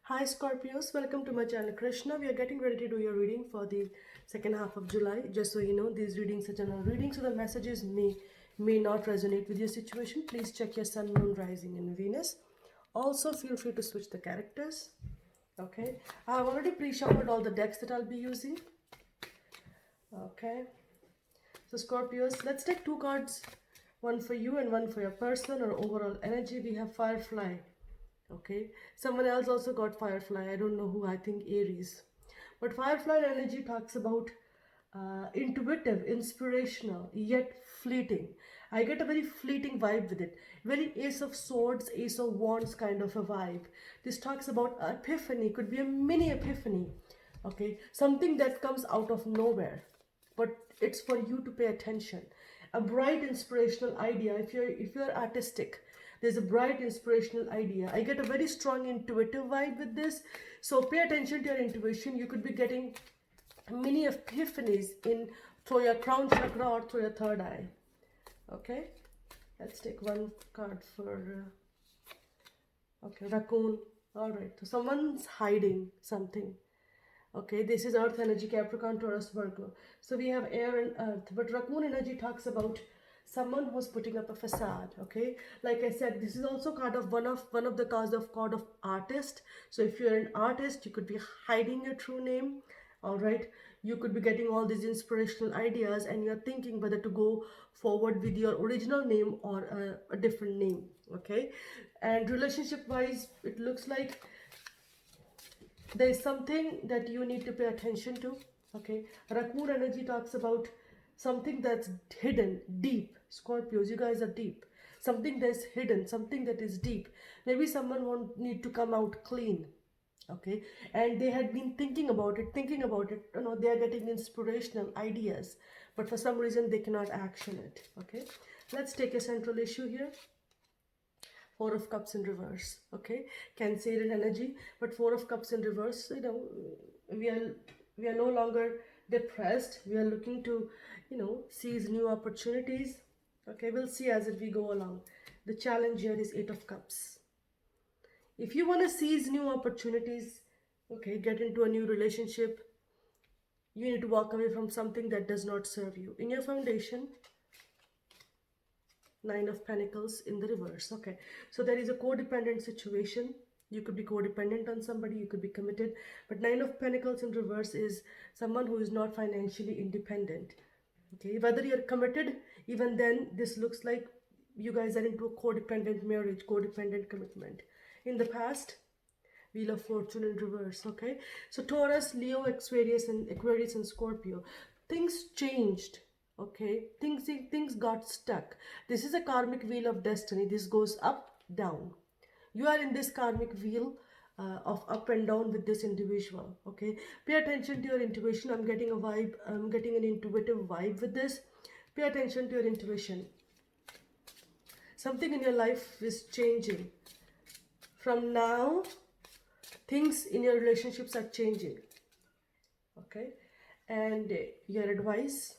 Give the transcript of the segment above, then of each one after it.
Hi Scorpios, welcome to my channel Krishna. We are getting ready to do your reading for the second half of July. Just so you know, these readings are general readings, so the messages may not resonate with your situation. Please check your sun, moon, rising, and Venus. Also, feel free to switch the characters. Okay, I have already pre-shuffled all the decks that I'll be using. Okay, so Scorpios, let's take two cards, one for you and one for your person or overall energy. We have Firefly. Okay, someone else also got Firefly. I don't know who. I think Aries. But Firefly energy talks about intuitive, inspirational, yet fleeting. I get a very fleeting vibe with it. Very Ace of Swords, Ace of Wands kind of a vibe. This talks about epiphany, could be a mini epiphany. Okay, something that comes out of nowhere, but it's for you to pay attention. A bright inspirational idea. If you're artistic, there's a bright inspirational idea. I get a very strong intuitive vibe with this, so pay attention to your intuition. You could be getting many epiphanies in through your crown chakra or through your third eye. Okay, let's take one card for okay, raccoon. All right, so someone's hiding something. Okay, this is earth energy, Capricorn, Taurus, Virgo. So we have air and earth, but raccoon energy talks about someone who's putting up a facade. Okay, like I said, this is also card of one of the cards of card of artist. So if you're an artist, you could be hiding your true name. All right, you could be getting all these inspirational ideas and you're thinking whether to go forward with your original name or a different name. Okay, and relationship wise, it looks like there is something that you need to pay attention to. Okay, raccoon energy talks about something that's hidden deep. Scorpios, you guys are deep. Something that's hidden, something that is deep. Maybe someone won't need to come out clean. Okay, and they had been thinking about it. They are getting inspirational ideas, but for some reason they cannot action it. Okay, let's take a central issue here. Four of Cups in reverse. Okay, Cancerian energy, but Four of Cups in reverse. We are no longer depressed. We are looking to seize new opportunities. Okay, we'll see as we go along. The challenge here is Eight of Cups. If you want to seize new opportunities, okay, get into a new relationship, you need to walk away from something that does not serve you. In your foundation, Nine of Pentacles in the reverse. Okay, so there is a codependent situation. You could be codependent on somebody, you could be committed, but Nine of Pentacles in reverse is someone who is not financially independent. Okay, whether you're committed, even then this looks like you guys are into a codependent marriage, codependent commitment. In the past, Wheel of Fortune in reverse. Okay, so Taurus, Leo, Aquarius and Scorpio, things changed. Okay, things got stuck. This is a karmic wheel of destiny. This goes up, down. You are in this karmic wheel of up and down with this individual. Okay, pay attention to your intuition. I'm getting a vibe. I'm getting an intuitive vibe with this. Pay attention to your intuition. Something in your life is changing. From now, things in your relationships are changing. Okay, and your advice,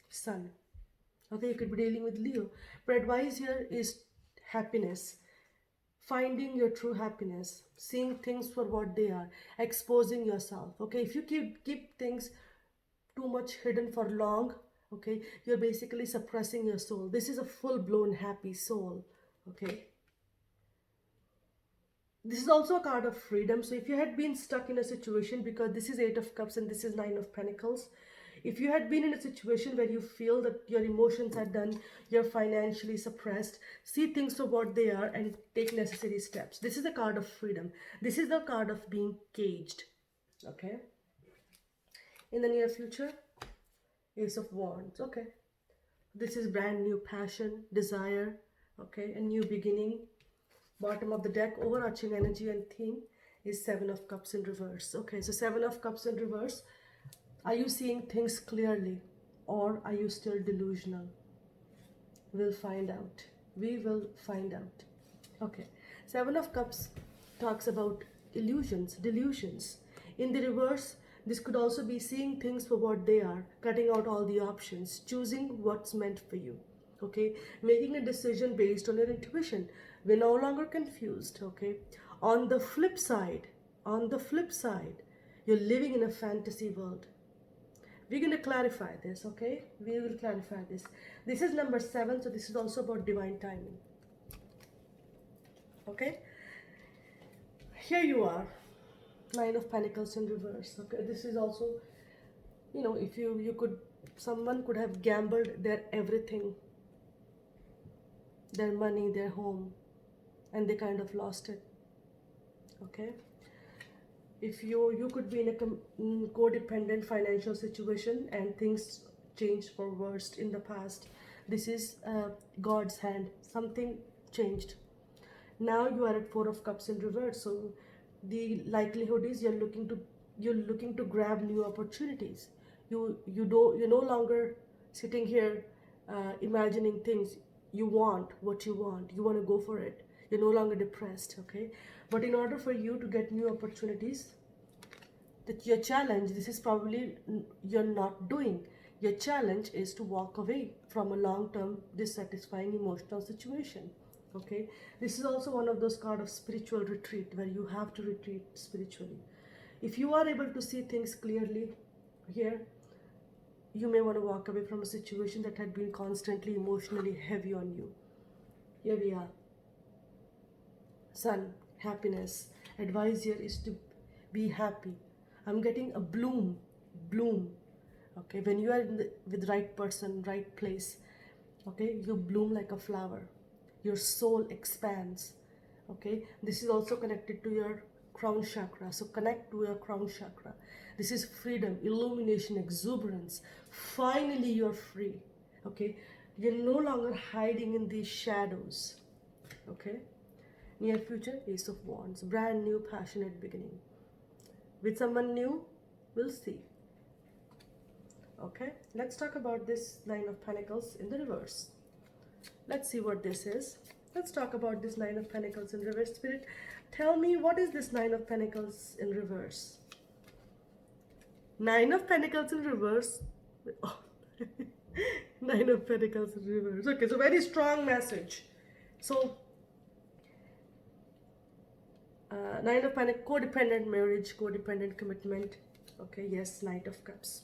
Sun. Okay, you could be dealing with Leo, but advice here is happiness, finding your true happiness, seeing things for what they are, exposing yourself. Okay, if you keep things too much hidden for long, okay, you're basically suppressing your soul. This is a full-blown happy soul. Okay, this is also a card of freedom. So if you had been stuck in a situation, because this is Eight of Cups and this is Nine of Pentacles, if you had been in a situation where you feel that your emotions are done, you're financially suppressed, see things for what they are and take necessary steps. This is a card of freedom. This is the card of being caged. Okay, in the near future, Ace of Wands. Okay, this is brand new passion, desire. Okay, a new beginning. Bottom of the deck, overarching energy and theme is Seven of Cups in reverse. Okay, so Seven of Cups in reverse. Are you seeing things clearly or are you still delusional? We'll find out. We will find out. Okay, Seven of Cups talks about illusions, delusions. In the reverse, this could also be seeing things for what they are, cutting out all the options, choosing what's meant for you. Okay, making a decision based on your intuition. We're no longer confused. Okay, On the flip side, on the flip side, you're living in a fantasy world. We're going to clarify this, okay? We will clarify this. This is number 7, so this is also about divine timing. Okay? Here you are. Nine of Pentacles in reverse. Okay, this is also, you know, if you could, someone could have gambled their everything, their money, their home, and they kind of lost it. Okay, if you could be in a codependent financial situation and things changed for worst in the past. This is God's hand. Something changed. Now you are at Four of Cups in reverse, so the likelihood is you're looking to grab new opportunities. You're no longer sitting here imagining things. You want what you want. You want to go for it. You're no longer depressed, okay? But in order for you to get new opportunities, that your challenge, this is probably you're not doing. Your challenge is to walk away from a long-term dissatisfying emotional situation. Okay, this is also one of those cards of spiritual retreat, where you have to retreat spiritually. If you are able to see things clearly here, you may want to walk away from a situation that had been constantly emotionally heavy on you. Here we are. Sun, happiness. Advice here is to be happy. I'm getting a bloom. Okay, when you are with right person, right place, okay, you bloom like a flower. Your soul expands. Okay, this is also connected to your crown chakra, so connect to your crown chakra. This is freedom, illumination, exuberance. Finally you're free. Okay, you're no longer hiding in these shadows. Okay, near future, Ace of Wands, brand new passionate beginning with someone new. We'll see. Okay, let's talk about this Nine of Pentacles in the reverse. Let's see what this is. Let's talk about this Nine of Pentacles in reverse. Spirit, tell me, what is this Nine of Pentacles in reverse? Nine of Pentacles in reverse. Oh. Nine of Pentacles in reverse. Okay, so very strong message. So, Nine of Pentacles, codependent marriage, codependent commitment. Okay, yes, Knight of Cups.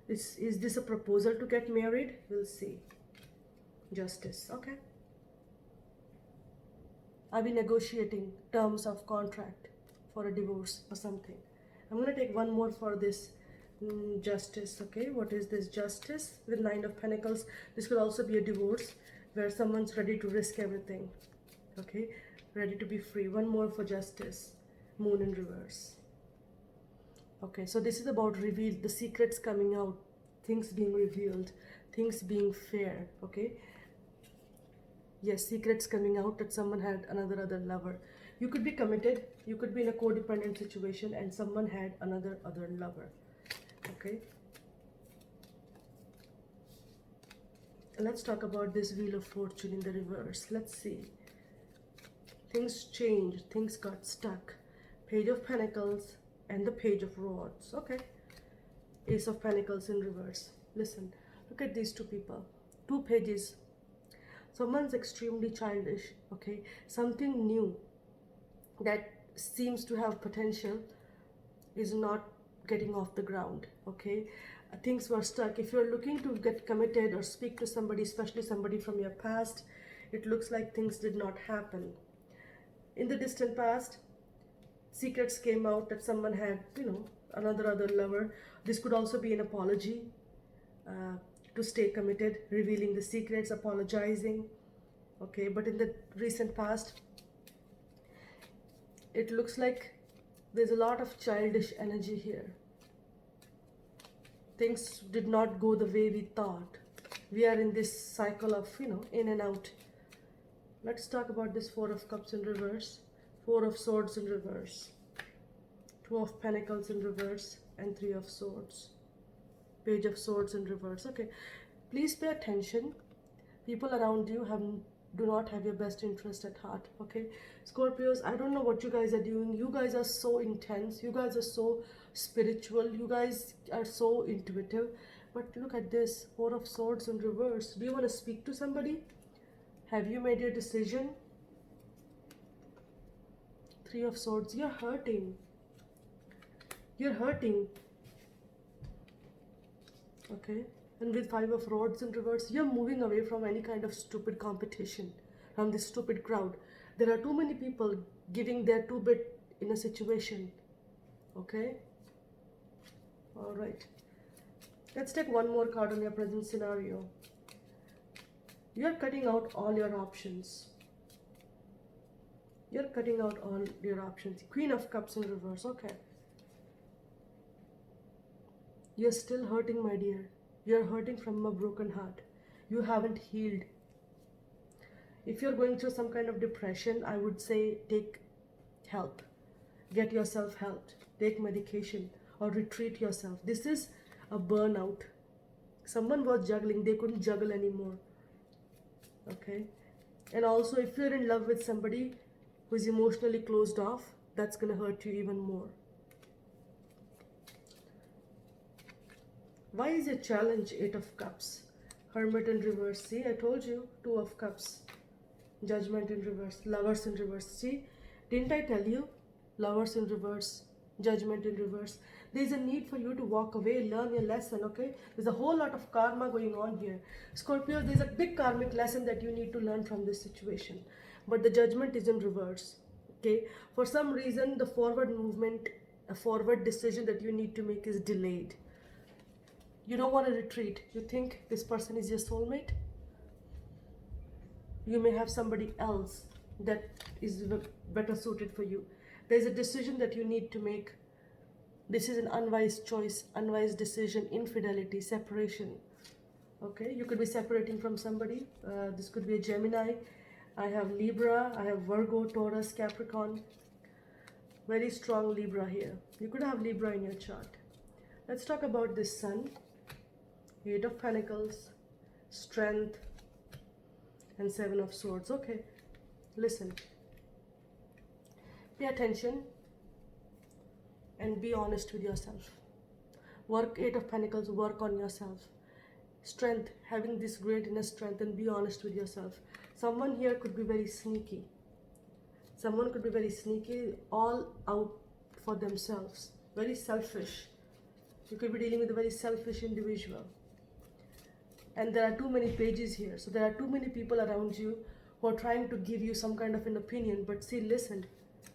Is this a proposal to get married? We'll see. Justice. Okay. I'll be negotiating terms of contract for a divorce or something. I'm going to take one more for this Justice. Okay, what is this Justice with Nine of Pentacles? This could also be a divorce where someone's ready to risk everything. Okay, ready to be free. One more for Justice. Moon in reverse. Okay, so this is about reveal, the secrets coming out, things being revealed, things being fair. Okay, yes, secrets coming out that someone had another lover. You could be committed, you could be in a codependent situation and someone had another lover. Okay, let's talk about this Wheel of Fortune in the reverse. Let's see. Things changed, things got stuck. Page of Pentacles and the Page of Swords. Okay, Ace of Pentacles in reverse. Listen, look at these two people, two pages. Someone's extremely childish. Okay, something new that seems to have potential is not getting off the ground. Okay, things were stuck. If you're looking to get committed or speak to somebody, especially somebody from your past, it looks like things did not happen. In the distant past, secrets came out that someone had, you know, another lover. This could also be an apology to stay committed, revealing the secrets, apologizing. Okay, but in the recent past, it looks like there's a lot of childish energy here. Things did not go the way we thought. We are in this cycle of, you know, in and out. Let's talk about this Four of Cups in reverse, Four of Swords in reverse, Two of Pentacles in reverse, and Three of Swords. Page of Swords in reverse. Okay, please pay attention. People around you do not have your best interest at heart. Okay, Scorpios, I don't know what you guys are doing. You guys are so intense. You guys are so spiritual. You guys are so intuitive. But look at this, Four of Swords in reverse. Do you want to speak to somebody? Have you made your decision? Three of Swords. You're hurting. You're hurting. Okay. And with Five of Rods in reverse, you're moving away from any kind of stupid competition, from this stupid crowd. There are too many people giving their two bit in a situation. Okay. All right. Let's take one more card on your present scenario. You're cutting out all your options. You're cutting out all your options. Queen of Cups in reverse. Okay. You're still hurting, my dear. You're hurting from a broken heart. You haven't healed. If you're going through some kind of depression, I would say take help. Get yourself helped. Take medication or retreat yourself. This is a burnout. Someone was juggling, they couldn't juggle anymore. Okay. And also, if you're in love with somebody who's emotionally closed off, that's gonna hurt you even more. Why is a challenge? Eight of Cups. Hermit in reverse. See, I told you. Two of Cups. Judgment in reverse. Lovers in reverse. See, didn't I tell you? Lovers in reverse. Judgment in reverse. There's a need for you to walk away, learn your lesson, okay? There's a whole lot of karma going on here. Scorpio, there's a big karmic lesson that you need to learn from this situation. But the Judgment is in reverse, okay? For some reason, the forward movement, a forward decision that you need to make is delayed. You don't want to retreat. You think this person is your soulmate? You may have somebody else that is better suited for you. There's a decision that you need to make. This is an unwise choice, unwise decision, infidelity, separation. Okay, you could be separating from somebody. This could be a Gemini. I have Libra, I have Virgo, Taurus, Capricorn. Very strong Libra here. You could have Libra in your chart. Let's talk about this Sun. Eight of Pentacles, Strength, and Seven of Swords. Okay, listen. Pay attention and be honest with yourself. Work, Eight of Pentacles, work on yourself. Strength, having this great inner strength, and be honest with yourself. Someone here could be very sneaky. Someone could be very sneaky, all out for themselves. Very selfish. You could be dealing with a very selfish individual. And there are too many pages here. So there are too many people around you who are trying to give you some kind of an opinion. But see, listen,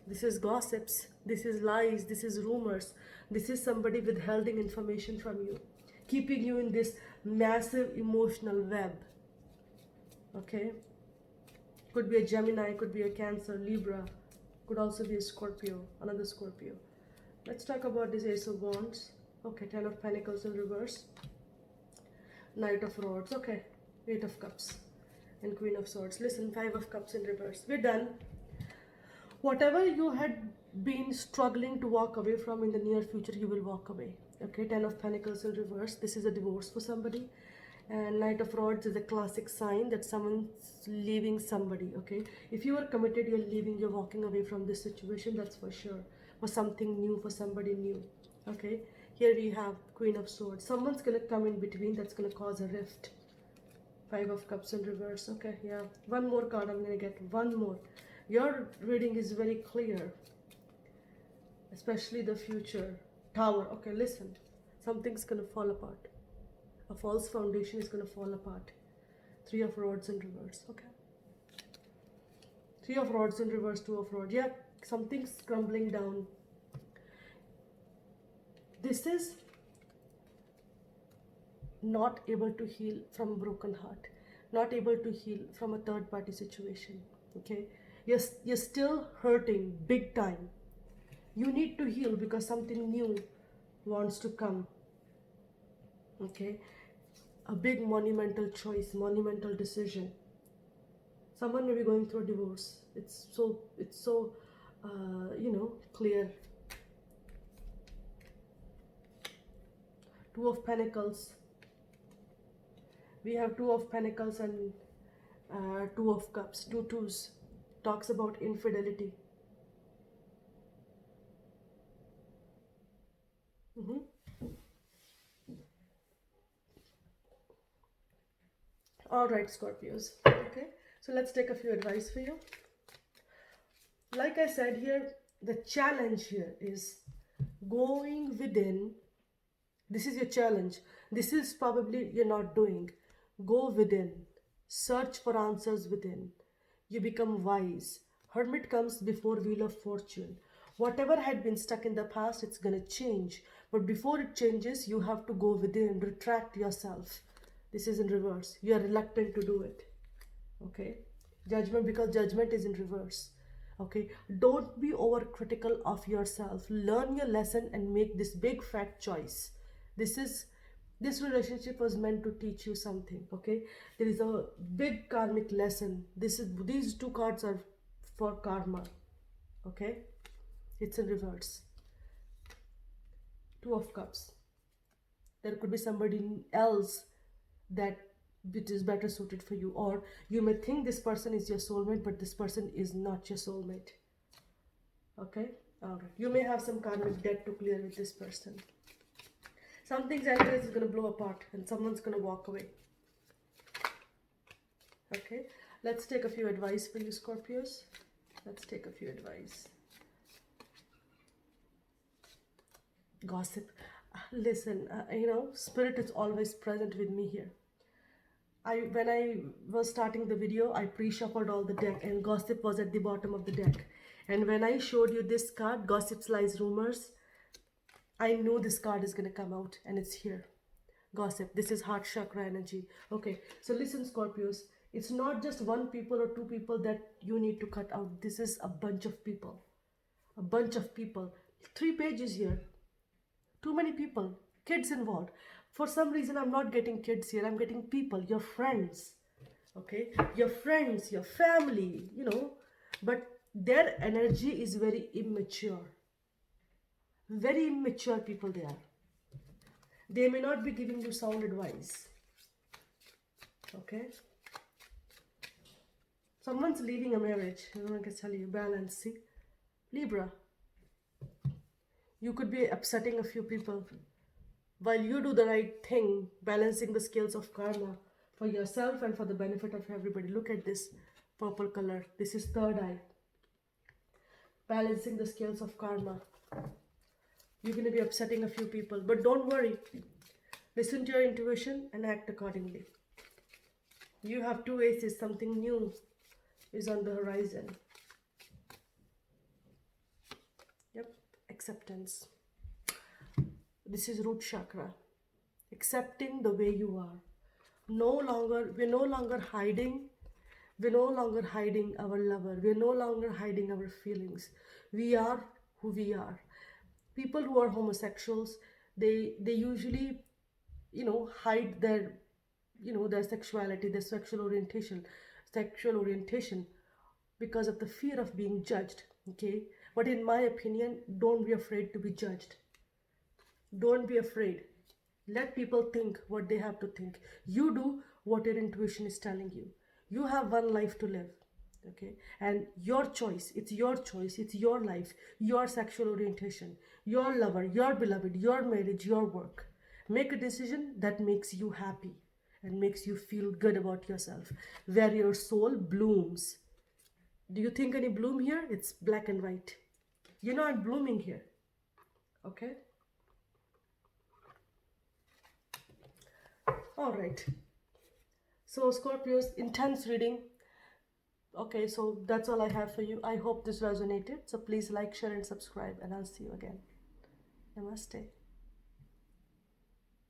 this is gossips, this is lies, this is rumors. This is somebody withholding information from you, keeping you in this massive emotional web. Okay? Could be a Gemini, could be a Cancer, Libra, could also be a Scorpio, another Scorpio. Let's talk about this Ace of Wands. Okay, Ten of Pentacles in reverse. Knight of Rods. Okay, Eight of Cups and Queen of Swords. Listen, Five of Cups in reverse. We're done. Whatever you had been struggling to walk away from in the near future, you will walk away. Okay, Ten of Pentacles in reverse. This is a divorce for somebody. And Knight of Rods is a classic sign that someone's leaving somebody. Okay, if you are committed, you're leaving, you're walking away from this situation, that's for sure. For something new, for somebody new. Okay, here we have Queen of Swords. Someone's gonna come in between, that's gonna cause a rift. Five of Cups in reverse. Okay, yeah, one more card I'm gonna get. One more. Your reading is very clear, especially the future. Tower. Okay, listen, something's gonna fall apart. A false foundation is gonna fall apart. Three of Rods in reverse. Okay, Three of Rods in reverse. Two of Rods. Yeah, something's crumbling down. This is not able to heal from a broken heart, not able to heal from a third party situation. Okay, you're still hurting big time. You need to heal because something new wants to come. Okay, a big monumental choice, monumental decision. Someone may be going through a divorce. It's so clear. Two of Pentacles. We have Two of Pentacles and Two of Cups. Two twos. Talks about infidelity. All right, Scorpios. Okay, so let's take a few advice for you. Like I said here, the challenge here is going within. This is your challenge. This is probably you're not doing. Go within. Search for answers within. You become wise. Hermit comes before Wheel of Fortune. Whatever had been stuck in the past, it's gonna change. But before it changes, you have to go within, retract yourself. This is in reverse. You are reluctant to do it. Okay? Judgment, because judgment is in reverse. Okay? Don't be overcritical of yourself. Learn your lesson and make this big fat choice. This relationship was meant to teach you something. Okay? There is a big karmic lesson. These two cards are for karma. Okay? It's in reverse. Two of Cups. There could be somebody else that which is better suited for you, or you may think this person is your soulmate, but this person is not your soulmate. Okay? Alright. You may have some karmic debt to clear with this person. Something's anyways is going to blow apart and someone's going to walk away. Okay? Let's take a few advice for you, Scorpios. Let's take a few advice. Gossip. Listen, Spirit is always present with me here. When I was starting the video, I pre-shuffled all the deck and gossip was at the bottom of the deck. And when I showed you this card, Gossip Lies Rumors, I knew this card is going to come out and it's here. Gossip. This is heart chakra energy. Okay, so listen, Scorpios. It's not just one people or two people that you need to cut out. This is a bunch of people. A bunch of people. 3 pages here. Too many people. Kids involved. For some reason, I'm not getting kids here. I'm getting people, your friends. Okay? Your friends, your family, But their energy is very immature. Very immature people they are. They may not be giving you sound advice. Okay? Someone's leaving a marriage. I can tell you. Balance, see? Libra. You could be upsetting a few people. While you do the right thing, balancing the scales of karma for yourself and for the benefit of everybody. Look at this purple color. This is third eye. Balancing the scales of karma. You're going to be upsetting a few people. But don't worry. Listen to your intuition and act accordingly. You have 2 aces. Something new is on the horizon. Yep. Acceptance. This is root chakra. Accepting the way you are. We're no longer hiding. We're no longer hiding our lover. We're no longer hiding our feelings. We are who we are. People who are homosexuals, they usually, hide their, their sexuality, their sexual orientation, because of the fear of being judged. Okay, but in my opinion, don't be afraid to be judged. Don't be afraid. Let people think what they have to think. You do what your intuition is telling you. You have one life to live. Okay? And your choice, it's your choice, it's your life, your sexual orientation, your lover, your beloved, your marriage, your work. Make a decision that makes you happy and makes you feel good about yourself, where your soul blooms. Do you think any bloom here? It's black and white. You're not blooming here. Okay? All right. So Scorpios, intense reading. Okay, so that's all I have for you. I hope this resonated. So please like, share, and subscribe, and I'll see you again. Namaste.